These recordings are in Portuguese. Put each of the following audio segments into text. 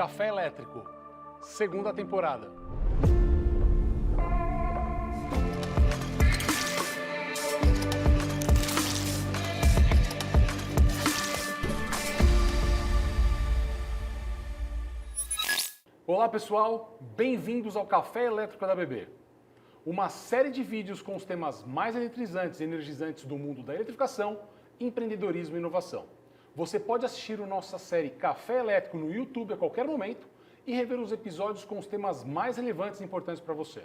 Café Elétrico, segunda temporada. Olá pessoal, bem-vindos ao Café Elétrico da BB. Uma série de vídeos com os temas mais eletrizantes e energizantes do mundo da eletrificação, empreendedorismo e inovação. Você pode assistir a nossa série Café Elétrico no YouTube a qualquer momento e rever os episódios com os temas mais relevantes e importantes para você.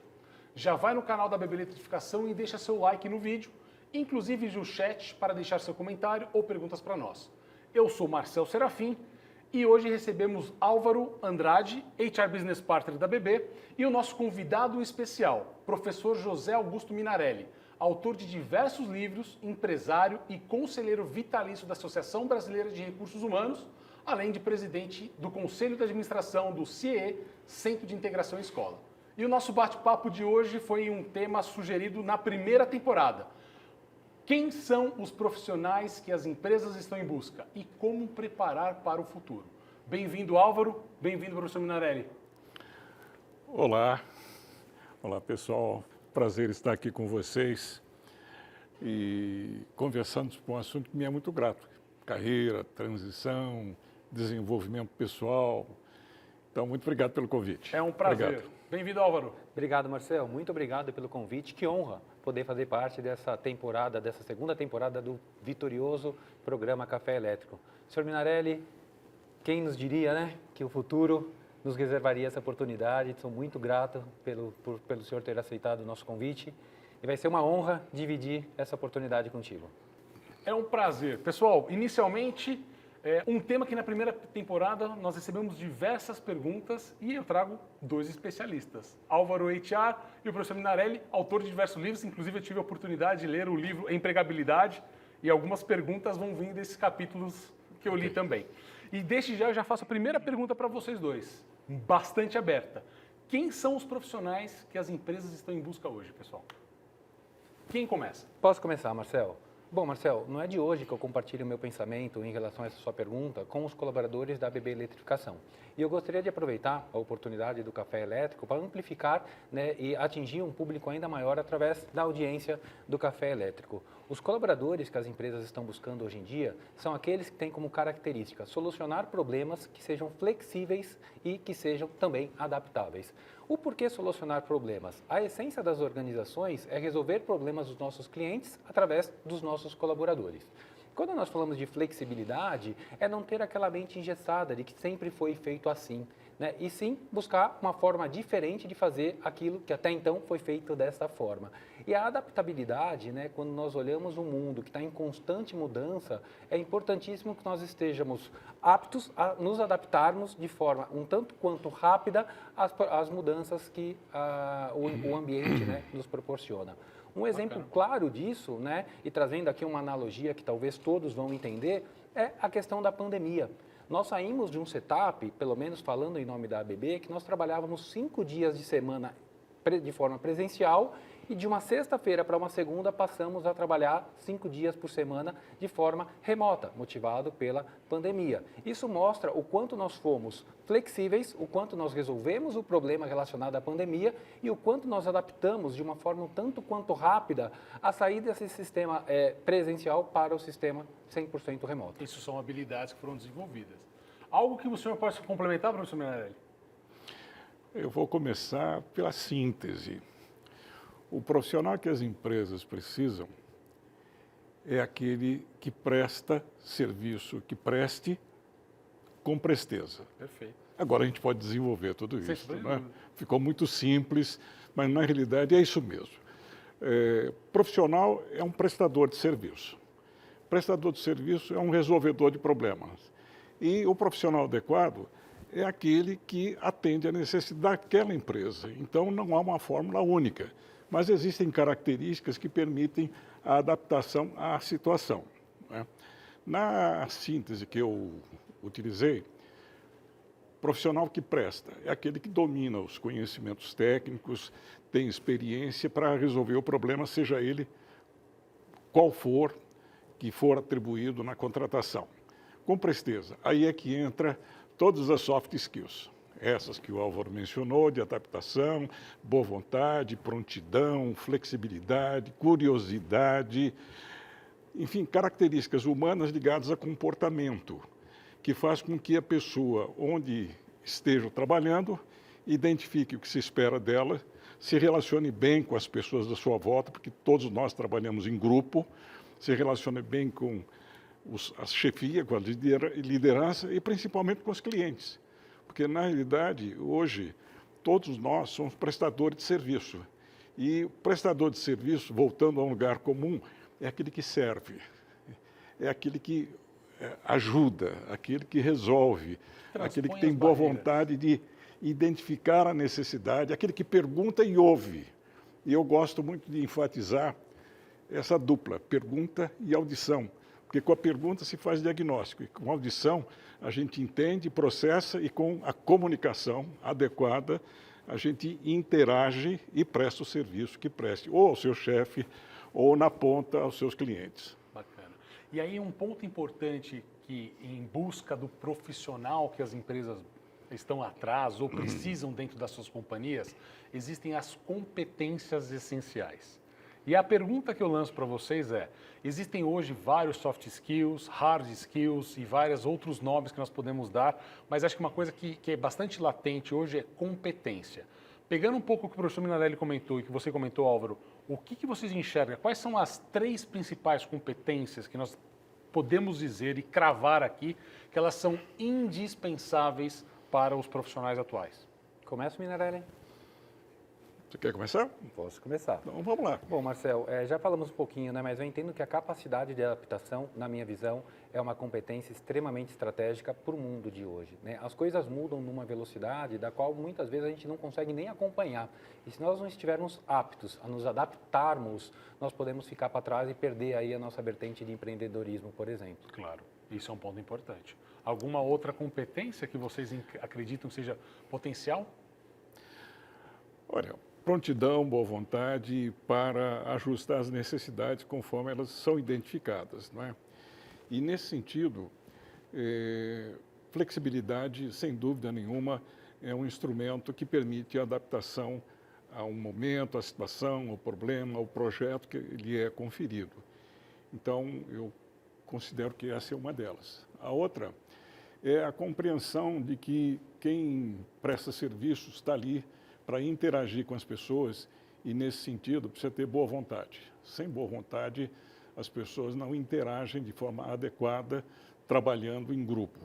Já vai no canal da BB Eletrificação e deixa seu like no vídeo, inclusive use o chat para deixar seu comentário ou perguntas para nós. Eu sou Marcel Serafim e hoje recebemos Álvaro Andrade, HR Business Partner da BB, e o nosso convidado especial, professor José Augusto Minarelli, autor de diversos livros, empresário e conselheiro vitalício da Associação Brasileira de Recursos Humanos, além de presidente do Conselho de Administração do CIE, Centro de Integração Escola. E o nosso bate-papo de hoje foi um tema sugerido na primeira temporada. Quem são os profissionais que as empresas estão em busca e como preparar para o futuro? Bem-vindo, Álvaro. Bem-vindo, professor Minarelli. Olá. Olá, pessoal. Prazer estar aqui com vocês e conversando com um assunto que me é muito grato. Carreira, transição, desenvolvimento pessoal. Então, muito obrigado pelo convite. É um prazer. Bem-vindo, Álvaro. Obrigado, Marcel. Muito obrigado pelo convite. Que honra poder fazer parte dessa temporada, dessa segunda temporada do vitorioso programa Café Elétrico. Senhor Minarelli, quem nos diria, né, que o futuro nos reservaria essa oportunidade. Sou muito grato pelo senhor ter aceitado o nosso convite e vai ser uma honra dividir essa oportunidade contigo. É um prazer. Pessoal, inicialmente, um tema que na primeira temporada nós recebemos diversas perguntas e eu trago dois especialistas, Álvaro HR e o professor Minarelli, autor de diversos livros, inclusive eu tive a oportunidade de ler o livro Empregabilidade e algumas perguntas vão vir desses capítulos que eu li também. E desde já eu já faço a primeira pergunta para vocês dois, bastante aberta. Quem são os profissionais que as empresas estão em busca hoje, pessoal? Quem começa? Posso começar, Marcel? Bom, Marcel, não é de hoje que eu compartilho o meu pensamento em relação a essa sua pergunta com os colaboradores da BB Eletrificação. E eu gostaria de aproveitar a oportunidade do Café Elétrico para amplificar, né, e atingir um público ainda maior através da audiência do Café Elétrico. Os colaboradores que as empresas estão buscando hoje em dia são aqueles que têm como característica solucionar problemas que sejam flexíveis e que sejam também adaptáveis. O porquê solucionar problemas? A essência das organizações é resolver problemas dos nossos clientes através dos nossos colaboradores. Quando nós falamos de flexibilidade, é não ter aquela mente engessada de que sempre foi feito assim, né? E sim buscar uma forma diferente de fazer aquilo que até então foi feito dessa forma. E a adaptabilidade, né, quando nós olhamos um mundo que está em constante mudança, é importantíssimo que nós estejamos aptos a nos adaptarmos de forma um tanto quanto rápida às mudanças que o ambiente, né, nos proporciona. Um exemplo claro disso, né, e trazendo aqui uma analogia que talvez todos vão entender, é a questão da pandemia. Nós saímos de um setup, pelo menos falando em nome da ABB, que nós trabalhávamos 5 dias de semana de forma presencial e de uma sexta-feira para uma segunda passamos a trabalhar 5 dias por semana de forma remota, motivado pela pandemia. Isso mostra o quanto nós fomos flexíveis, o quanto nós resolvemos o problema relacionado à pandemia e o quanto nós adaptamos de uma forma um tanto quanto rápida a sair desse sistema presencial para o sistema 100% remoto. Isso são habilidades que foram desenvolvidas. Algo que o senhor pode complementar, professor Minarelli? Eu vou começar pela síntese. O profissional que as empresas precisam é aquele que presta serviço, que preste com presteza. Perfeito. Agora a gente pode desenvolver tudo isso, né? Ficou muito simples, mas na realidade é isso mesmo. Profissional é um prestador de serviço. Prestador de serviço é um resolvedor de problemas. E o profissional adequado é aquele que atende a necessidade daquela empresa. Então não há uma fórmula única, mas existem características que permitem a adaptação à situação, né? Na síntese que eu utilizei, profissional que presta é aquele que domina os conhecimentos técnicos, tem experiência para resolver o problema, seja ele qual for que for atribuído na contratação. Com presteza, aí é que entra todas as soft skills. Essas que o Álvaro mencionou, de adaptação, boa vontade, prontidão, flexibilidade, curiosidade, enfim, características humanas ligadas a comportamento, que faz com que a pessoa, onde esteja trabalhando, identifique o que se espera dela, se relacione bem com as pessoas da sua volta, porque todos nós trabalhamos em grupo, se relacione bem com a chefia, com a liderança e principalmente com os clientes. Porque, na realidade, hoje, todos nós somos prestadores de serviço. E o prestador de serviço, voltando a um lugar comum, é aquele que serve, é aquele que ajuda, aquele que resolve, aquele que tem boa vontade de identificar a necessidade, aquele que pergunta e ouve. E eu gosto muito de enfatizar essa dupla, pergunta e audição, porque com a pergunta se faz diagnóstico e com a audição a gente entende, processa e com a comunicação adequada a gente interage e presta o serviço que preste, ou ao seu chefe, ou na ponta aos seus clientes. Bacana. E aí um ponto importante que em busca do profissional que as empresas estão atrás ou precisam dentro das suas companhias, existem as competências essenciais. E a pergunta que eu lanço para vocês é, existem hoje vários soft skills, hard skills e vários outros nomes que nós podemos dar, mas acho que uma coisa que é bastante latente hoje é competência. Pegando um pouco o que o professor Minarelli comentou e que você comentou, Álvaro, o que vocês enxergam? Quais são as 3 principais competências que nós podemos dizer e cravar aqui que elas são indispensáveis para os profissionais atuais? Começa, Minarelli? Você quer começar? Posso começar. Então vamos lá. Bom, Marcel, já falamos um pouquinho, né, mas eu entendo que a capacidade de adaptação, na minha visão, é uma competência extremamente estratégica para o mundo de hoje, né? As coisas mudam numa velocidade da qual muitas vezes a gente não consegue nem acompanhar. E se nós não estivermos aptos a nos adaptarmos, nós podemos ficar para trás e perder aí a nossa vertente de empreendedorismo, por exemplo. Claro, isso é um ponto importante. Alguma outra competência que vocês acreditam seja potencial? Olha, prontidão, boa vontade para ajustar as necessidades conforme elas são identificadas, não é? E nesse sentido, flexibilidade, sem dúvida nenhuma, é um instrumento que permite a adaptação a um momento, à situação, ao problema, ao projeto que lhe é conferido. Então, eu considero que essa é uma delas. A outra é a compreensão de que quem presta serviços está ali para interagir com as pessoas e, nesse sentido, precisa ter boa vontade. Sem boa vontade, as pessoas não interagem de forma adequada, trabalhando em grupo.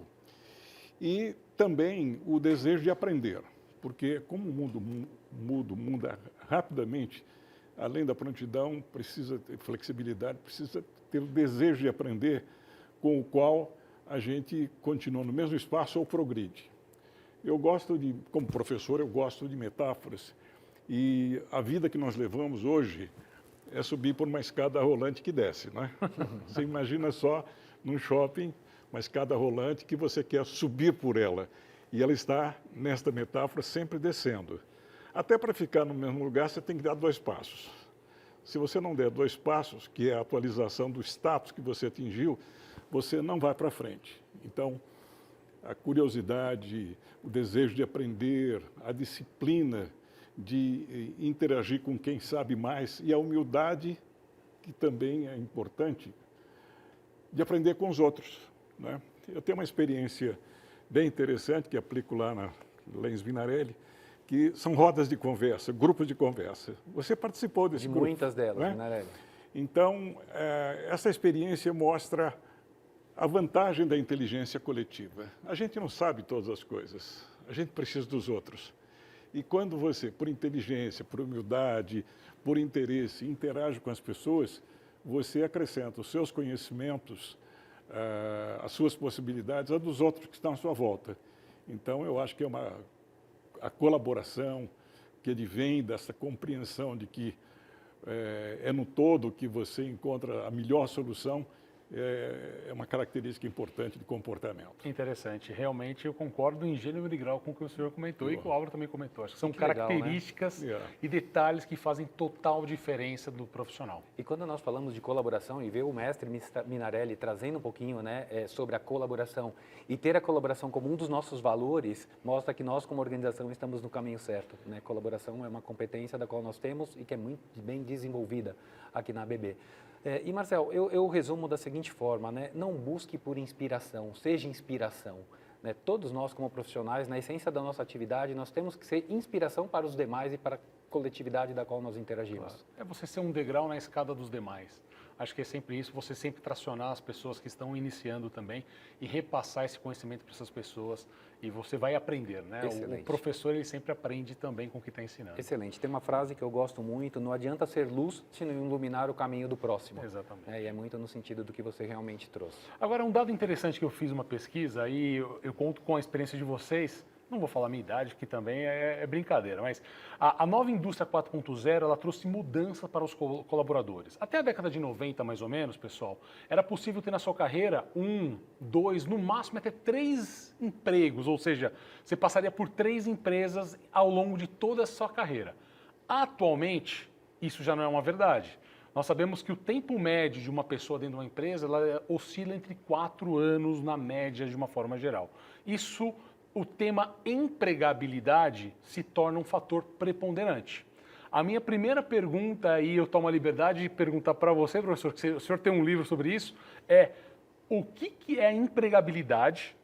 E também o desejo de aprender, porque como o mundo muda rapidamente, além da prontidão, precisa ter flexibilidade, precisa ter o desejo de aprender, com o qual a gente continua no mesmo espaço ou progride. Eu gosto de, como professor, eu gosto de metáforas. E a vida que nós levamos hoje é subir por uma escada rolante que desce, não é? Você imagina só num shopping, uma escada rolante que você quer subir por ela. E ela está, nesta metáfora, sempre descendo. Até para ficar no mesmo lugar, você tem que dar 2 passos. Se você não der 2 passos, que é a atualização do status que você atingiu, você não vai para frente. Então, a curiosidade, o desejo de aprender, a disciplina de interagir com quem sabe mais e a humildade, que também é importante, de aprender com os outros, né? Eu tenho uma experiência bem interessante que aplico lá na Lenz Minarelli, que são rodas de conversa, grupos de conversa. Você participou desse grupo? Muitas delas, né? Minarelli. Então, essa experiência mostra a vantagem da inteligência coletiva. A gente não sabe todas as coisas, a gente precisa dos outros. E quando você, por inteligência, por humildade, por interesse, interage com as pessoas, você acrescenta os seus conhecimentos, as suas possibilidades, a dos outros que estão à sua volta. Então, eu acho que a colaboração que advém dessa compreensão de que é no todo que você encontra a melhor solução, é uma característica importante de comportamento. Interessante. Realmente eu concordo em gênero e grau com o que o senhor comentou e que o Álvaro também comentou. Acho que são Que legal, características né? e detalhes que fazem total diferença do profissional. E quando nós falamos de colaboração e ver o mestre Minarelli trazendo um pouquinho, né, sobre a colaboração e ter a colaboração como um dos nossos valores, mostra que nós como organização estamos no caminho certo, né? Colaboração é uma competência da qual nós temos e que é muito bem desenvolvida aqui na ABB. E Marcel, eu resumo da seguinte forma, né? Não busque por inspiração, seja inspiração. Né? Todos nós como profissionais, na essência da nossa atividade, nós temos que ser inspiração para os demais e para a coletividade da qual nós interagimos. Claro. É você ser um degrau na escada dos demais. Acho que é sempre isso, você sempre tracionar as pessoas que estão iniciando também e repassar esse conhecimento para essas pessoas e você vai aprender, né? O professor, ele sempre aprende também com o que está ensinando. Excelente. Tem uma frase que eu gosto muito, não adianta ser luz se não iluminar o caminho do próximo. Exatamente. E é muito no sentido do que você realmente trouxe. Agora, um dado interessante que eu fiz uma pesquisa e eu conto com a experiência de vocês, não vou falar a minha idade, que também é brincadeira, mas a nova indústria 4.0, ela trouxe mudança para os colaboradores. Até a década de 90, mais ou menos, pessoal, era possível ter na sua carreira 1, 2, no máximo até 3 empregos, ou seja, você passaria por 3 empresas ao longo de toda a sua carreira. Atualmente, isso já não é uma verdade. Nós sabemos que o tempo médio de uma pessoa dentro de uma empresa, ela oscila entre 4 anos na média de uma forma geral. Isso, o tema empregabilidade se torna um fator preponderante. A minha primeira pergunta, aí eu tomo a liberdade de perguntar para você, professor, que o senhor tem um livro sobre isso, é o que é empregabilidade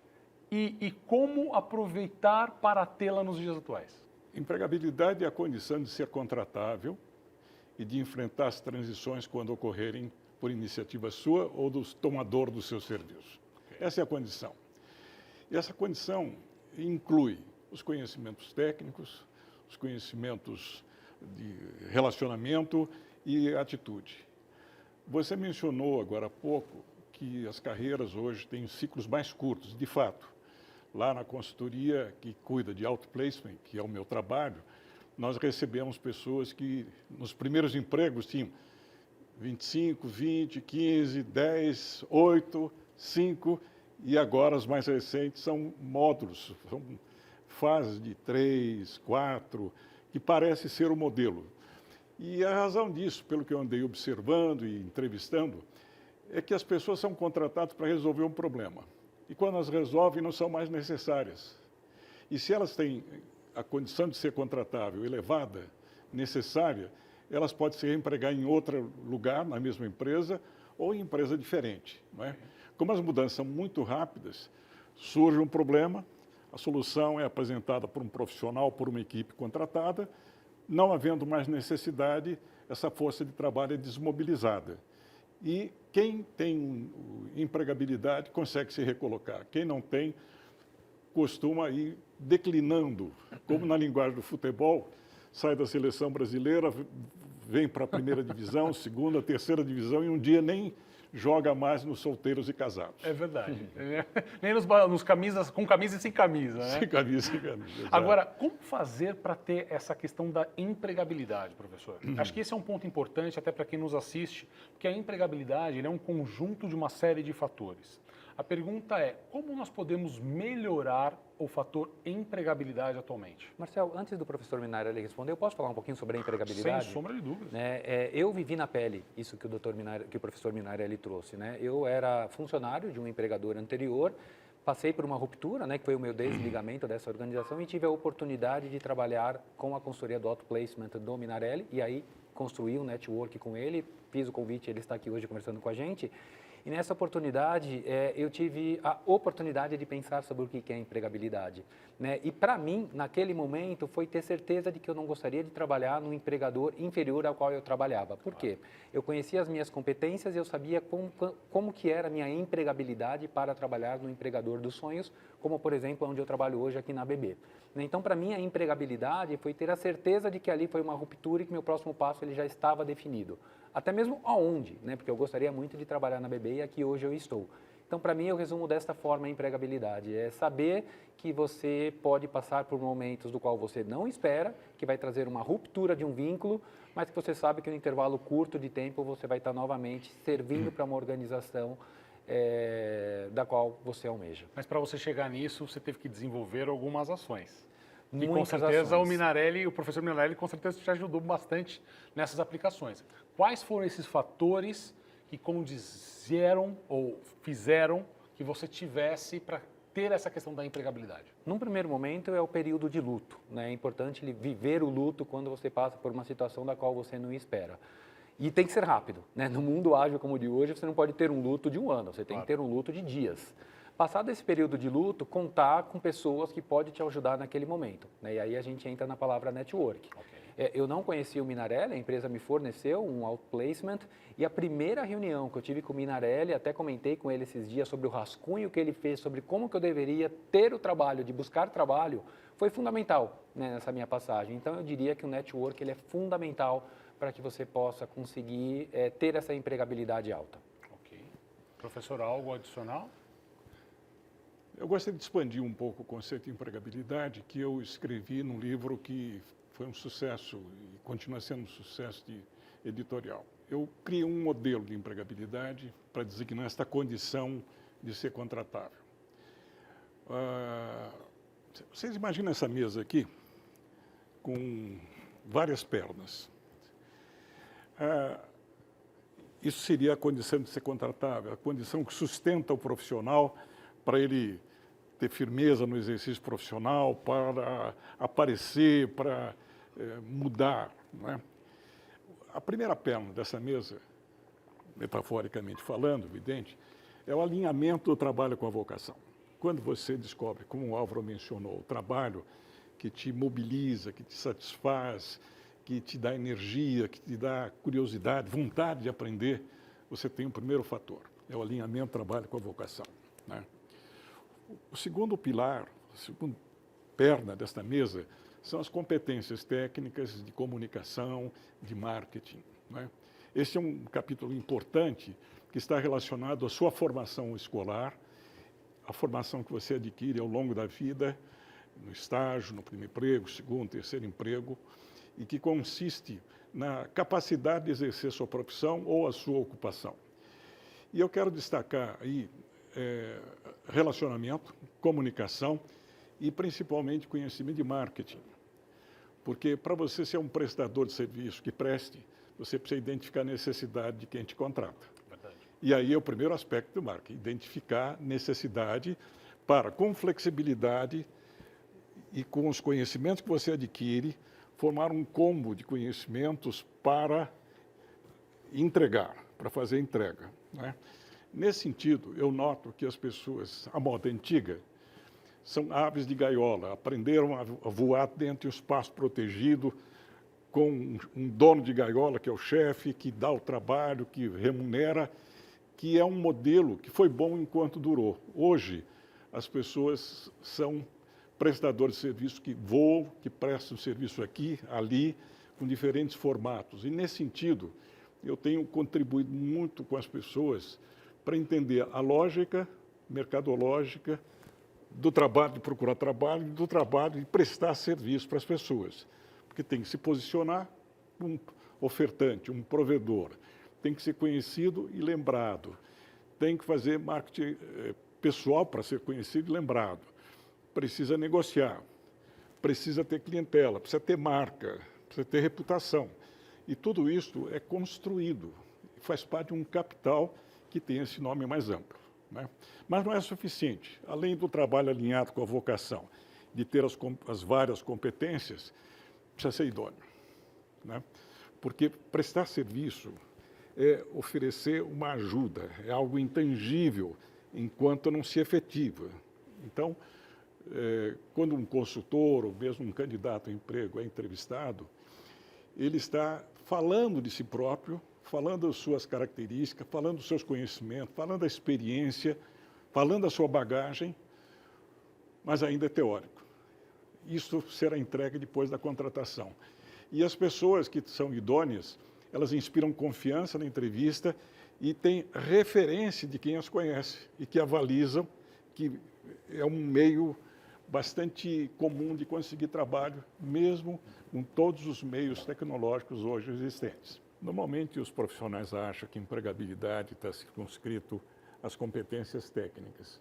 e como aproveitar para tê-la nos dias atuais? Empregabilidade é a condição de ser contratável e de enfrentar as transições quando ocorrerem por iniciativa sua ou do tomador do seu serviço. Essa é a condição. E essa condição inclui os conhecimentos técnicos, os conhecimentos de relacionamento e atitude. Você mencionou agora há pouco que as carreiras hoje têm ciclos mais curtos, de fato. Lá na consultoria que cuida de outplacement, que é o meu trabalho, nós recebemos pessoas que nos primeiros empregos tinham 25, 20, 15, 10, 8, 5 e agora as mais recentes são módulos, são fases de 3, 4, que parece ser o modelo. E a razão disso, pelo que eu andei observando e entrevistando, é que as pessoas são contratadas para resolver um problema. E quando elas resolvem, não são mais necessárias. E se elas têm a condição de ser contratável elevada, necessária, elas podem se reempregar em outro lugar, na mesma empresa, ou em empresa diferente. Não é? Como as mudanças são muito rápidas, surge um problema, a solução é apresentada por um profissional, por uma equipe contratada, não havendo mais necessidade, essa força de trabalho é desmobilizada. E quem tem empregabilidade consegue se recolocar. Quem não tem, costuma ir declinando, como na linguagem do futebol, sai da seleção brasileira, vem para a primeira divisão, segunda, terceira divisão e um dia nem joga mais nos solteiros e casados. É verdade. Nem nos camisas, com camisa e sem camisa, né? Sem camisa, sem camisa. Exato. Agora, como fazer para ter essa questão da empregabilidade, professor? Acho que esse é um ponto importante até para quem nos assiste, porque a empregabilidade é um conjunto de uma série de fatores. A pergunta é, como nós podemos melhorar o fator empregabilidade atualmente? Marcel, antes do professor Minarelli responder, eu posso falar um pouquinho sobre a empregabilidade? Sem sombra de dúvidas. Eu vivi na pele isso que que o professor Minarelli trouxe. Né? Eu era funcionário de um empregador anterior, passei por uma ruptura, né, que foi o meu desligamento dessa organização e tive a oportunidade de trabalhar com a consultoria do outplacement do Minarelli e aí construí um network com ele, fiz o convite, ele está aqui hoje conversando com a gente. E nessa oportunidade, eu tive a oportunidade de pensar sobre o que é empregabilidade. Né? E para mim, naquele momento, foi ter certeza de que eu não gostaria de trabalhar num empregador inferior ao qual eu trabalhava. Por quê? Eu conhecia as minhas competências e eu sabia como que era a minha empregabilidade para trabalhar no empregador dos sonhos, como, por exemplo, onde eu trabalho hoje aqui na ABB. Então, para mim, a empregabilidade foi ter a certeza de que ali foi uma ruptura e que meu próximo passo ele já estava definido. Até mesmo aonde, né? Porque eu gostaria muito de trabalhar na ABB e aqui hoje eu estou. Então, para mim, eu resumo desta forma a empregabilidade. É saber que você pode passar por momentos do qual você não espera, que vai trazer uma ruptura de um vínculo, mas que você sabe que no intervalo curto de tempo você vai estar novamente servindo para uma organização da qual você almeja. Mas para você chegar nisso, você teve que desenvolver algumas ações. E com Muitas certeza ações. o professor Minarelli com certeza te ajudou bastante nessas aplicações. Quais foram esses fatores que condizeram ou fizeram que você tivesse para ter essa questão da empregabilidade? Num primeiro momento é o período de luto, né? É importante viver o luto quando você passa por uma situação da qual você não espera. E tem que ser rápido, né? No mundo ágil como o de hoje, você não pode ter um luto de um ano, você tem que ter um luto de dias. Passado esse período de luto, contar com pessoas que podem te ajudar naquele momento, né? E aí a gente entra na palavra network. Eu não conhecia o Minarelli, a empresa me forneceu um outplacement e a primeira reunião que eu tive com o Minarelli, até comentei com ele esses dias sobre o rascunho que ele fez, sobre como que eu deveria ter o trabalho, de buscar trabalho, foi fundamental, né, nessa minha passagem. Então eu diria que o network ele é fundamental para que você possa conseguir ter essa empregabilidade alta. Ok. Professor, algo adicional? Eu gostaria de expandir um pouco o conceito de empregabilidade que eu escrevi num livro que foi um sucesso e continua sendo um sucesso editorial. Eu criei um modelo de empregabilidade para designar esta condição de ser contratável. Vocês imaginam essa mesa aqui com várias pernas. Isso seria a condição de ser contratável, a condição que sustenta o profissional para ele ter firmeza no exercício profissional, para aparecer, para mudar. Não é? A primeira perna dessa mesa, metaforicamente falando, evidente, é o alinhamento do trabalho com a vocação. Quando você descobre, como o Álvaro mencionou, o trabalho que te mobiliza, que te satisfaz, que te dá energia, que te dá curiosidade, vontade de aprender, você tem o primeiro fator, é o alinhamento do trabalho com a vocação. Né? O segundo pilar, a segunda perna desta mesa, são as competências técnicas de comunicação, de marketing. Né? Esse é um capítulo importante que está relacionado à sua formação escolar, a formação que você adquire ao longo da vida, no estágio, no primeiro emprego, segundo, terceiro emprego, e que consiste na capacidade de exercer sua profissão ou a sua ocupação. E eu quero destacar aí relacionamento, comunicação e principalmente conhecimento de marketing. Porque para você ser um prestador de serviço que preste, você precisa identificar a necessidade de quem te contrata. Verdade. E aí é o primeiro aspecto do marketing, identificar necessidade para, com flexibilidade e com os conhecimentos que você adquire, formar um combo de conhecimentos para entregar, para fazer entrega. Né? Nesse sentido, eu noto que as pessoas, à moda antiga, são aves de gaiola, aprenderam a voar dentro de um espaço protegido, com um dono de gaiola, que é o chefe, que dá o trabalho, que remunera, que é um modelo que foi bom enquanto durou. Hoje, as pessoas são prestadores de serviço que voam, que prestam serviço aqui, ali, com diferentes formatos. E, nesse sentido, eu tenho contribuído muito com as pessoas para entender a lógica mercadológica do trabalho de procurar trabalho e do trabalho de prestar serviço para as pessoas. Porque tem que se posicionar um ofertante, um provedor. Tem que ser conhecido e lembrado. Tem que fazer marketing pessoal para ser conhecido e lembrado. Precisa negociar. Precisa ter clientela, precisa ter marca, precisa ter reputação. E tudo isso é construído. Faz parte de um capital que tem esse nome mais amplo. Né? Mas não é suficiente. Além do trabalho alinhado com a vocação, de ter as várias competências, precisa ser idôneo. Né? Porque prestar serviço é oferecer uma ajuda, é algo intangível enquanto não se efetiva. Então, quando um consultor ou mesmo um candidato a emprego é entrevistado, ele está falando de si próprio, falando das suas características, falando dos seus conhecimentos, falando da experiência, falando da sua bagagem, mas ainda é teórico. Isso será entregue depois da contratação. E as pessoas que são idôneas, elas inspiram confiança na entrevista e têm referência de quem as conhece e que avalizam que é um meio bastante comum de conseguir trabalho, mesmo com todos os meios tecnológicos hoje existentes. Normalmente, os profissionais acham que empregabilidade está circunscrito às competências técnicas.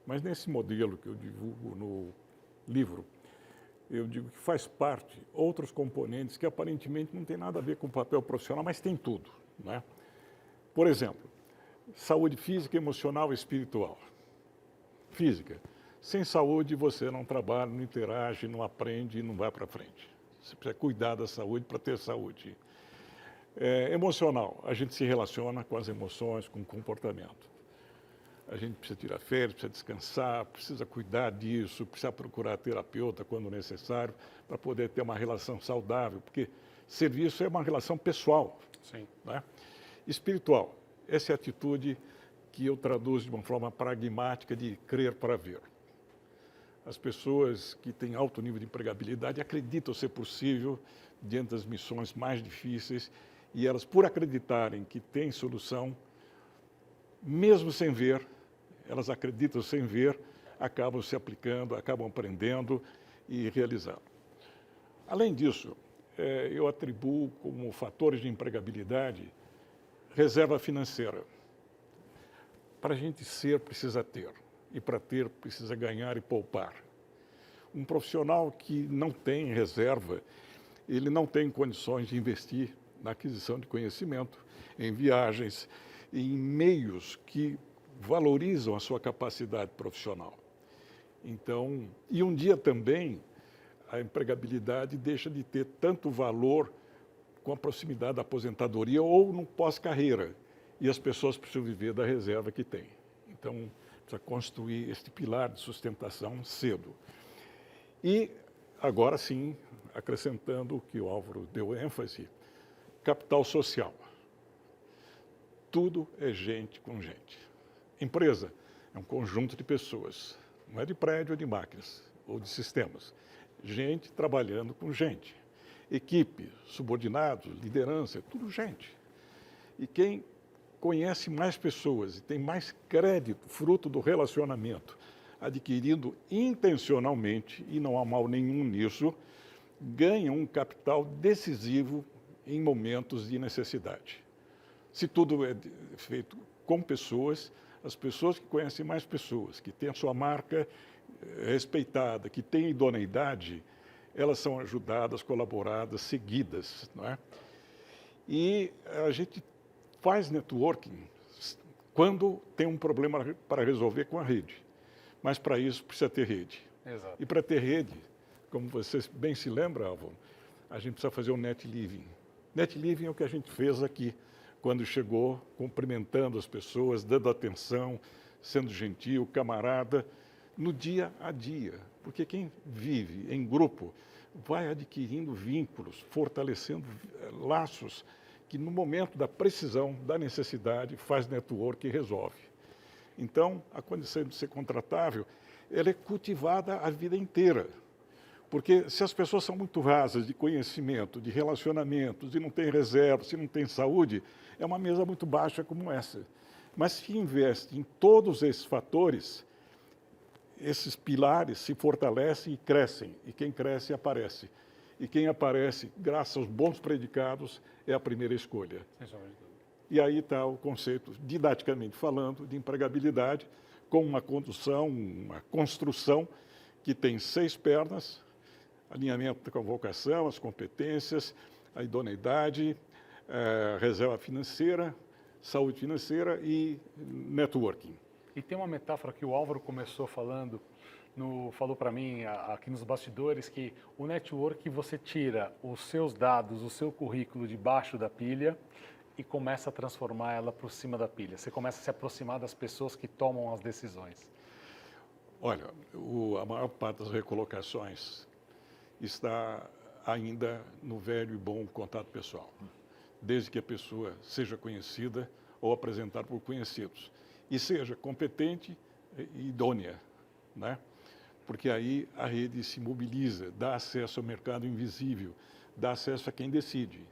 Mas nesse modelo que eu divulgo no livro, eu digo que faz parte outros componentes que aparentemente não tem nada a ver com o papel profissional, mas tem tudo, né? Por exemplo, saúde física, emocional e espiritual. Física. Sem saúde você não trabalha, não interage, não aprende e não vai para frente. Você precisa cuidar da saúde para ter saúde. Emocional. A gente se relaciona com as emoções, com o comportamento. A gente precisa tirar férias, precisa descansar, precisa cuidar disso, precisa procurar terapeuta quando necessário, para poder ter uma relação saudável, porque serviço é uma relação pessoal. Sim. Né? Espiritual. Essa é a atitude que eu traduzo de uma forma pragmática de crer para ver. As pessoas que têm alto nível de empregabilidade acreditam ser possível diante das missões mais difíceis e elas, por acreditarem que tem solução, mesmo sem ver, elas acreditam sem ver, acabam se aplicando, acabam aprendendo e realizando. Além disso, eu atribuo como fatores de empregabilidade reserva financeira. Para a gente ser, precisa ter. E para ter, precisa ganhar e poupar. Um profissional que não tem reserva, ele não tem condições de investir na aquisição de conhecimento, em viagens, em meios que valorizam a sua capacidade profissional. Então, e um dia também, a empregabilidade deixa de ter tanto valor com a proximidade da aposentadoria ou no pós-carreira. E as pessoas precisam viver da reserva que têm. Então, precisa construir este pilar de sustentação cedo. E, agora sim, acrescentando o que o Álvaro deu ênfase, capital social. Tudo é gente com gente. Empresa é um conjunto de pessoas, não é de prédio ou de máquinas, ou de sistemas. Gente trabalhando com gente. Equipe, subordinados, liderança, é tudo gente. E quem conhece mais pessoas e tem mais crédito, fruto do relacionamento, adquirido intencionalmente, e não há mal nenhum nisso, ganha um capital decisivo em momentos de necessidade. Se tudo é feito com pessoas, as pessoas que conhecem mais pessoas, que têm a sua marca respeitada, que têm idoneidade, elas são ajudadas, colaboradas, seguidas, não é? E a gente faz networking quando tem um problema para resolver com a rede. Mas para isso precisa ter rede. Exato. E para ter rede, como você bem se lembra, Álvaro, a gente precisa fazer o net living. Net living é o que a gente fez aqui, quando chegou, cumprimentando as pessoas, dando atenção, sendo gentil, camarada, no dia a dia. Porque quem vive em grupo vai adquirindo vínculos, fortalecendo laços, que no momento da precisão, da necessidade, faz network e resolve. Então, a condição de ser contratável, ela é cultivada a vida inteira. Porque se as pessoas são muito rasas de conhecimento, de relacionamentos, e não têm reserva, se não têm saúde, é uma mesa muito baixa como essa. Mas se investe em todos esses fatores, esses pilares se fortalecem e crescem. E quem cresce, aparece. E quem aparece, graças aos bons predicados, é a primeira escolha. E aí está o conceito, didaticamente falando, de empregabilidade, com uma condução, uma construção que tem 6 pernas: alinhamento com a vocação, as competências, a idoneidade, reserva financeira, saúde financeira e networking. E tem uma metáfora que o Álvaro começou falando, falou para mim aqui nos bastidores, que o network, você tira os seus dados, o seu currículo debaixo da pilha e começa a transformar ela por cima da pilha. Você começa a se aproximar das pessoas que tomam as decisões. Olha, a maior parte das recolocações está ainda no velho e bom contato pessoal, desde que a pessoa seja conhecida ou apresentada por conhecidos, e seja competente e idônea, né? Porque aí a rede se mobiliza, dá acesso ao mercado invisível, dá acesso a quem decide.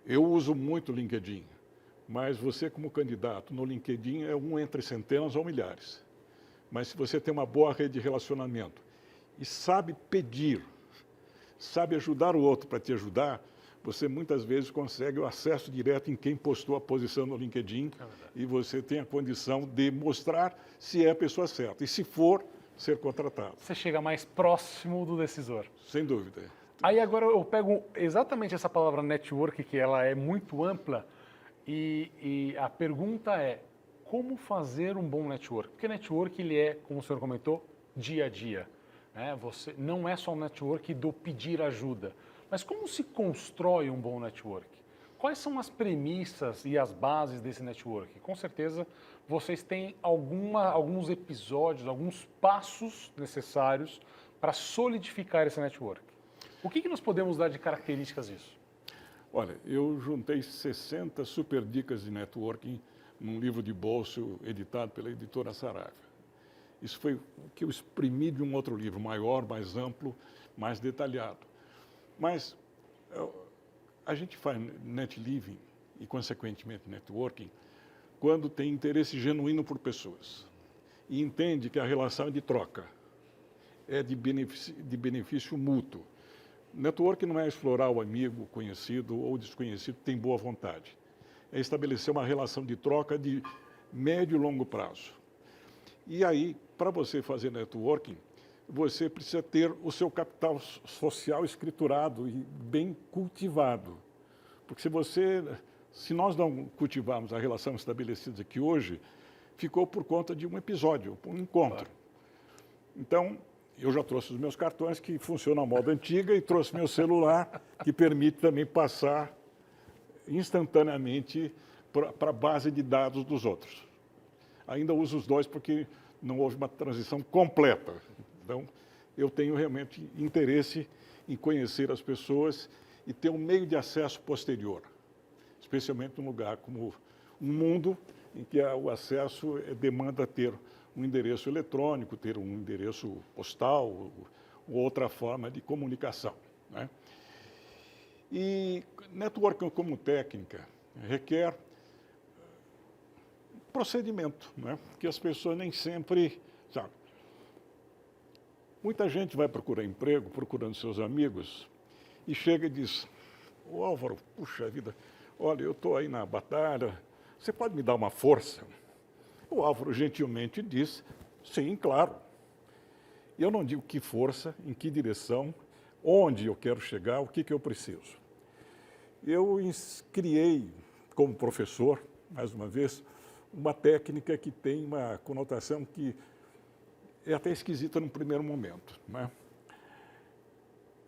Eu uso muito o LinkedIn, mas você como candidato no LinkedIn é um entre centenas ou milhares. Mas se você tem uma boa rede de relacionamento e sabe pedir, sabe ajudar o outro para te ajudar, você muitas vezes consegue o acesso direto em quem postou a posição no LinkedIn e você tem a condição de mostrar se é a pessoa certa e, se for, ser contratado. Você chega mais próximo do decisor. Sem dúvida. Aí agora eu pego exatamente essa palavra network, que ela é muito ampla, e a pergunta é, como fazer um bom network? Porque network, ele é, como o senhor comentou, dia a dia. Né? Você, não é só um network do pedir ajuda. Mas como se constrói um bom network? Quais são as premissas e as bases desse network? Com certeza, vocês têm alguns episódios, alguns passos necessários para solidificar esse network. O que nós podemos dar de características disso? Olha, eu juntei 60 super dicas de networking num livro de bolso editado pela editora Saraiva. Isso foi o que eu exprimi de um outro livro, maior, mais amplo, mais detalhado. Mas a gente faz net living e, consequentemente, networking quando tem interesse genuíno por pessoas e entende que a relação é de troca, é de benefício mútuo. Networking não é explorar o amigo, conhecido ou desconhecido que tem boa vontade. É estabelecer uma relação de troca de médio e longo prazo. E aí, para você fazer networking, você precisa ter o seu capital social escriturado e bem cultivado. Porque se nós não cultivarmos a relação estabelecida aqui hoje, ficou por conta de um episódio, um encontro. Então, eu já trouxe os meus cartões, que funcionam à moda antiga, e trouxe meu celular, que permite também passar instantaneamente para a base de dados dos outros. Ainda uso os dois porque não houve uma transição completa. Então, eu tenho realmente interesse em conhecer as pessoas e ter um meio de acesso posterior, especialmente num lugar como um mundo em que o acesso demanda ter um endereço eletrônico, ter um endereço postal ou outra forma de comunicação. Né? E networking como técnica requer procedimento, né? Que as pessoas nem sempre sabem. Muita gente vai procurar emprego, procurando seus amigos, e chega e diz, ô Álvaro, puxa vida, olha, eu estou aí na batalha, você pode me dar uma força? O Álvaro gentilmente diz, sim, claro. E eu não digo que força, em que direção, onde eu quero chegar, o que eu preciso. Eu criei, como professor, mais uma vez, uma técnica que tem uma conotação que é até esquisita no primeiro momento, né?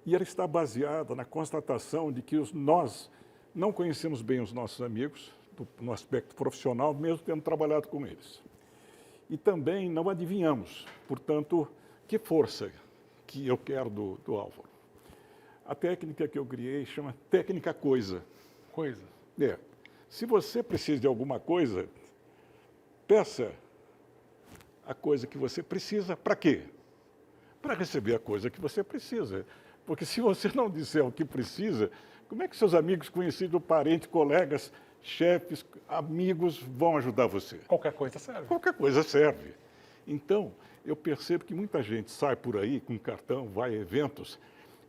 E ela está baseada na constatação de que nós não conhecemos bem os nossos amigos, no aspecto profissional, mesmo tendo trabalhado com eles. E também não adivinhamos, portanto, que força que eu quero do Álvaro. A técnica que eu criei chama técnica coisa. Coisa? É. Se você precisa de alguma coisa, peça a coisa que você precisa. Para quê? Para receber a coisa que você precisa. Porque se você não disser o que precisa, como é que seus amigos, conhecidos, parentes, colegas, chefes, amigos vão ajudar você? Qualquer coisa serve. Qualquer coisa serve. Então, eu percebo que muita gente sai por aí com cartão, vai a eventos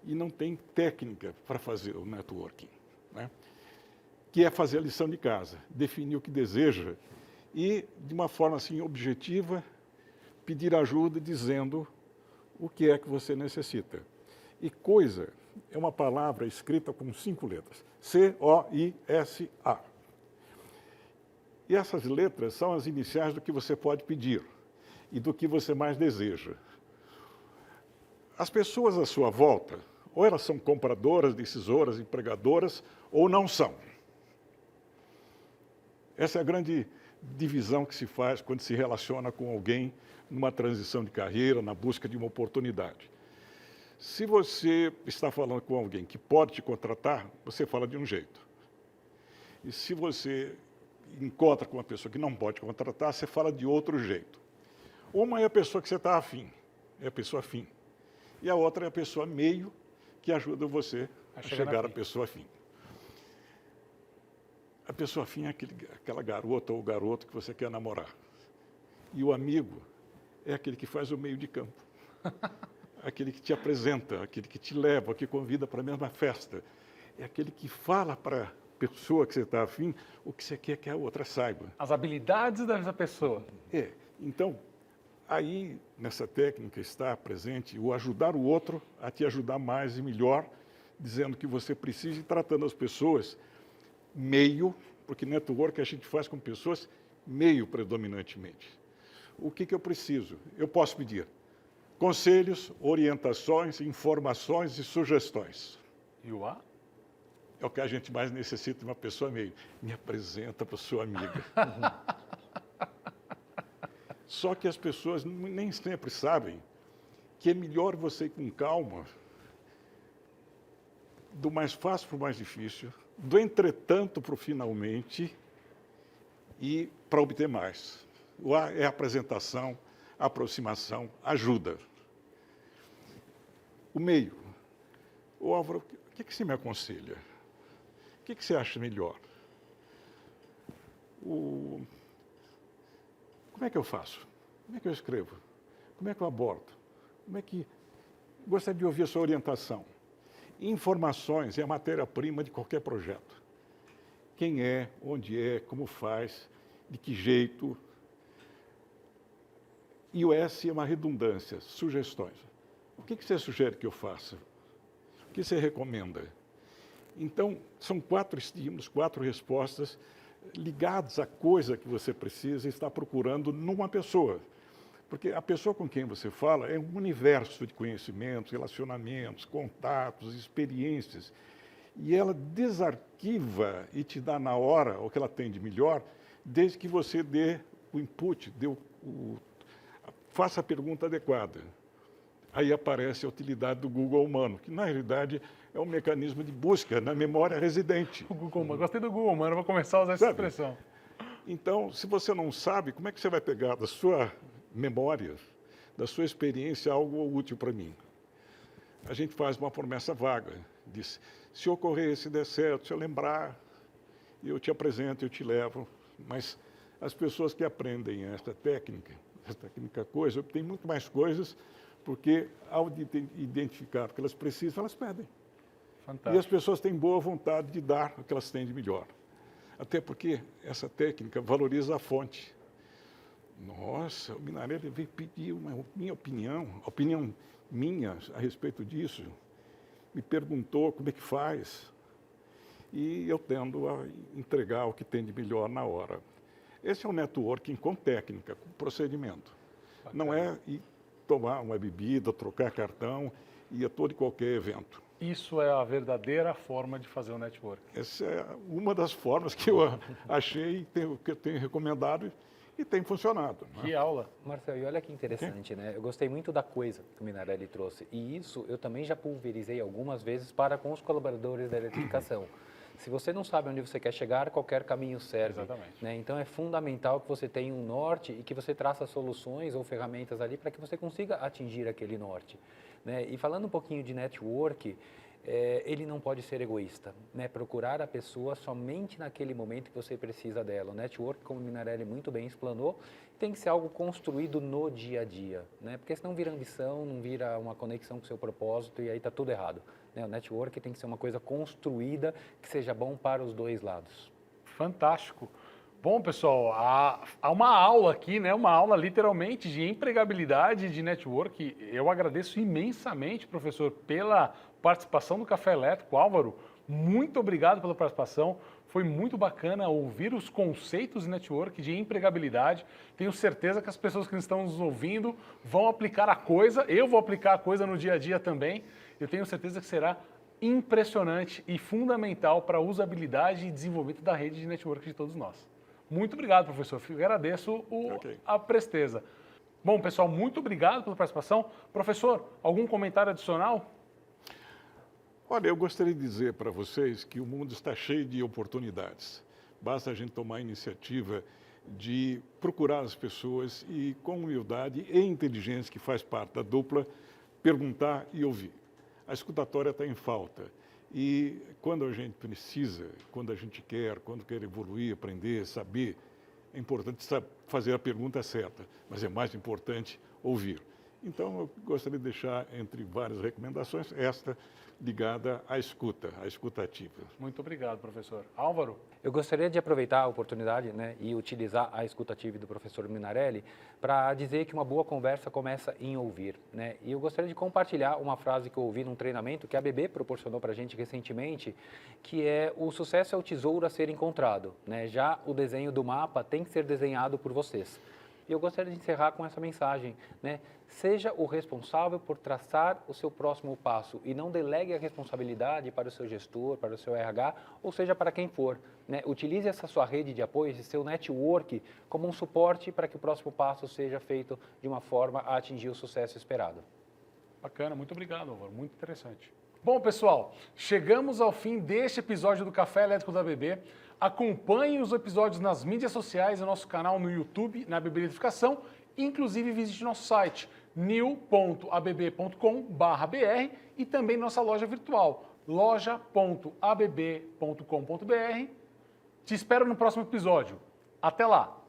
e não tem técnica para fazer o networking, né? Que é fazer a lição de casa, definir o que deseja e, de uma forma assim objetiva, pedir ajuda dizendo o que é que você necessita. E coisa é uma palavra escrita com 5 letras, C-O-I-S-A. E essas letras são as iniciais do que você pode pedir e do que você mais deseja. As pessoas à sua volta, ou elas são compradoras, decisoras, empregadoras, ou não são. Essa é a grande divisão que se faz quando se relaciona com alguém numa transição de carreira, na busca de uma oportunidade. Se você está falando com alguém que pode te contratar, você fala de um jeito. E se você encontra com uma pessoa que não pode contratar, você fala de outro jeito. Uma é a pessoa que você está afim, é a pessoa afim. E a outra é a pessoa meio, que ajuda você a chegar à pessoa afim. A pessoa afim é aquela garota ou garoto que você quer namorar. E o amigo é aquele que faz o meio de campo. Aquele que te apresenta, aquele que te leva, que convida para a mesma festa. É aquele que fala para a pessoa que você está afim o que você quer que a outra saiba. As habilidades dessa pessoa. Então, aí nessa técnica está presente o ajudar o outro a te ajudar mais e melhor, dizendo que você precisa ir tratando as pessoas meio, porque network a gente faz com pessoas meio predominantemente. O que eu preciso? Eu posso pedir conselhos, orientações, informações e sugestões. E o A? É o que a gente mais necessita de uma pessoa meio. Me apresenta para sua amiga. Só que as pessoas nem sempre sabem que é melhor você ir com calma, do mais fácil para o mais difícil, do entretanto para o finalmente e para obter mais. O A é apresentação, aproximação, ajuda. O meio. Ô Álvaro, o que você me aconselha? O que você acha melhor? Como é que eu faço? Como é que eu escrevo? Como é que eu abordo? Gostaria de ouvir a sua orientação. Informações é a matéria-prima de qualquer projeto. Quem é, onde é, como faz, de que jeito. E o S é uma redundância, sugestões. O que você sugere que eu faça? O que você recomenda? Então, são 4 estímulos, 4 respostas ligadas à coisa que você precisa e está procurando numa pessoa. Porque a pessoa com quem você fala é um universo de conhecimentos, relacionamentos, contatos, experiências. E ela desarquiva e te dá na hora o que ela tem de melhor, desde que você dê o input, faça a pergunta adequada. Aí aparece a utilidade do Google humano, que na realidade é um mecanismo de busca na memória residente. O Google humano. Gostei do Google humano, vou começar a usar essa expressão. Então, se você não sabe, como é que você vai pegar da sua memória, da sua experiência, algo útil para mim? A gente faz uma promessa vaga, diz, se ocorrer, se der certo, se eu lembrar, eu te apresento, eu te levo. Mas as pessoas que aprendem esta técnica coisa, obtêm muito mais coisas, porque ao identificar o que elas precisam, elas pedem. Fantástico. E as pessoas têm boa vontade de dar o que elas têm de melhor. Até porque essa técnica valoriza a fonte. Nossa, o Minarelli veio pedir minha opinião, a opinião minha a respeito disso. Me perguntou como é que faz. E eu tendo a entregar o que tem de melhor na hora. Esse é um networking com técnica, com procedimento. Bacana. Não é ir tomar uma bebida, trocar cartão, ir a todo e qualquer evento. Isso é a verdadeira forma de fazer o network. Essa é uma das formas que eu achei, que eu tenho recomendado e tem funcionado. Né? Que aula. Marcelo, e olha que interessante, né? Eu gostei muito da coisa que o Minarelli trouxe. E isso eu também já pulverizei algumas vezes para com os colaboradores da eletrificação. Se você não sabe onde você quer chegar, qualquer caminho serve. Exatamente. Né? Então, é fundamental que você tenha um norte e que você traça soluções ou ferramentas ali para que você consiga atingir aquele norte. Né? E falando um pouquinho de network, ele não pode ser egoísta. Né? Procurar a pessoa somente naquele momento que você precisa dela. O network, como o Minarelli muito bem explanou, tem que ser algo construído no dia a dia. Né? Porque senão vira ambição, não vira uma conexão com o seu propósito e aí está tudo errado. O network tem que ser uma coisa construída, que seja bom para os dois lados. Fantástico. Bom, pessoal, há uma aula aqui, né? Uma aula literalmente de empregabilidade de network. Eu agradeço imensamente, professor, pela participação no Café Elétrico. Álvaro, muito obrigado pela participação. Foi muito bacana ouvir os conceitos de network, de empregabilidade. Tenho certeza que as pessoas que estão nos ouvindo vão aplicar a coisa. Eu vou aplicar a coisa no dia a dia também. Eu tenho certeza que será impressionante e fundamental para a usabilidade e desenvolvimento da rede de network de todos nós. Muito obrigado, professor. Eu agradeço a presteza. Bom, pessoal, muito obrigado pela participação. Professor, algum comentário adicional? Olha, eu gostaria de dizer para vocês que o mundo está cheio de oportunidades. Basta a gente tomar a iniciativa de procurar as pessoas e, com humildade e inteligência, que faz parte da dupla, perguntar e ouvir. A escutatória está em falta. E quando a gente precisa, quando a gente quer, quando quer evoluir, aprender, saber, é importante fazer a pergunta certa, mas é mais importante ouvir. Então, eu gostaria de deixar, entre várias recomendações, esta ligada à escuta ativa. Muito obrigado, professor. Álvaro? Eu gostaria de aproveitar a oportunidade, né, e utilizar a escuta ativa do professor Minarelli para dizer que uma boa conversa começa em ouvir, né? E eu gostaria de compartilhar uma frase que eu ouvi num treinamento que a ABB proporcionou para a gente recentemente, que é: o sucesso é o tesouro a ser encontrado, né? Já o desenho do mapa tem que ser desenhado por vocês. E eu gostaria de encerrar com essa mensagem, né? Seja o responsável por traçar o seu próximo passo e não delegue a responsabilidade para o seu gestor, para o seu RH, ou seja, para quem for, né? Utilize essa sua rede de apoio, esse seu network, como um suporte para que o próximo passo seja feito de uma forma a atingir o sucesso esperado. Bacana, muito obrigado, Álvaro. Muito interessante. Bom, pessoal, chegamos ao fim deste episódio do Café Elétrico da ABB. Acompanhe os episódios nas mídias sociais, no nosso canal no YouTube, na ABB Eletrificação. Inclusive, visite nosso site new.abb.com.br e também nossa loja virtual, loja.abb.com.br. Te espero no próximo episódio. Até lá!